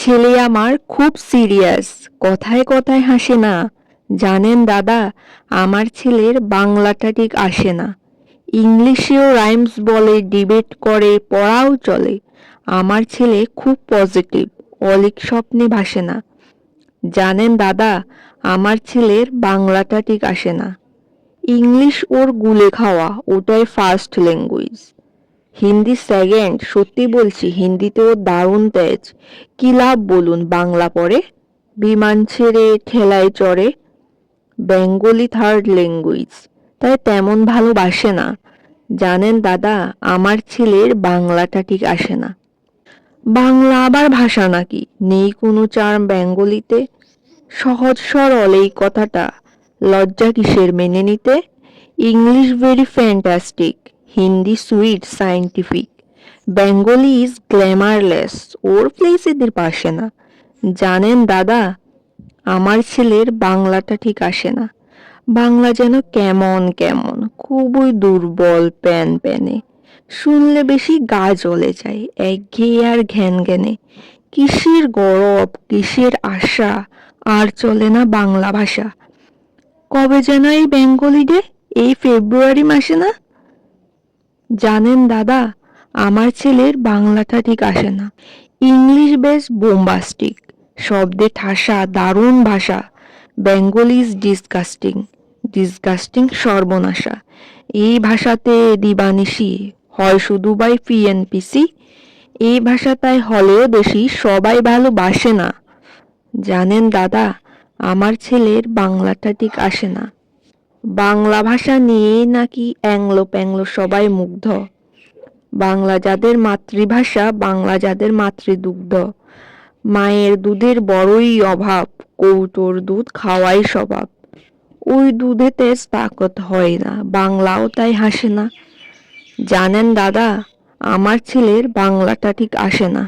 ছেলে আমার খুব সিরিয়াস, কথায় কথায় হাসে না। জানেন দাদা, আমার ছেলের বাংলাটা ঠিক আসে না। ইংলিশেও রাইমস বলে, ডিবেট করে, পড়াও চলে। আমার ছেলে খুব পজিটিভ, অলিক স্বপ্নে ভাসে না। জানেন দাদা, আমার ছেলের বাংলাটা ঠিক আসে না। ইংলিশ ওর গুলে খাওয়া, ওটাই ফার্স্ট ল্যাঙ্গুয়েজ। হিন্দি সেকেন্ড, সত্যি বলছি, হিন্দিতেও দারুণ তেজ। কি লাভ বলুন বাংলা পড়ে? বিমান ছেড়ে ঠেলায় চড়ে। বেঙ্গলি থার্ড ল্যাঙ্গুয়েজ, তাই তেমন ভালোবাসে না। জানেন দাদা, আমার ছেলের বাংলাটা ঠিক আসে না। বাংলা আবার ভাষা নাকি? নেই কোনো চার্ম বেঙ্গলিতে? সহজ সরল এই কথাটা, লজ্জা কিসের মেনে নিতে? English very fantastic, Hindi sweet scientific, Bengali is glamourless, or place এদের পাশে না। জানেন দাদা, আমার ছেলের বাংলাটা ঠিক আসে না। বাংলা যেন কেমন কেমন, খুবই দুর্বল, প্যান প্যানে। শুনলে বেশি গা জ্বলে যায়, একঘেয়ে আর ঘ্যান ঘ্যানে। কিসের গরব, কিসের আশা, আর চলে না বাংলা ভাষা। কবে যেন এই বেঙ্গলি ডে, এই ফেব্রুয়ারি মাসে না? জানেন দাদা, আমার ছেলের বাংলাটা ঠিক আসে না। ইংলিশ বেশ বোম্বাস্টিক, শব্দে ঠাসা, দারুণ ভাষা। বেঙ্গলি ইজ ডিসগাস্টিং, ডিসগাস্টিং সর্বনাশা। এই ভাষাতে দিবানিশি হয় শুধু বাই পিএনপিসি। এই ভাষা তাই হলেও বেশি সবাই ভালোবাসে না। জানেন দাদা, আমার ছেলের বাংলাটা ঠিক আসে না। বাংলা ভাষা নিয়েই নাকি অ্যাংলো প্যাংলো সবাই মুগ্ধ। বাংলা যাদের মাতৃভাষা, বাংলা যাদের মাতৃদুগ্ধ। মায়ের দুধের বড়ই অভাব, কৌটোর দুধ খাওয়াই স্বভাব। ওই দুধে তেজ তাকত হয় না, বাংলাও তাই হাসে না। জানেন দাদা, আমার ছেলের বাংলাটা ঠিক আসে না।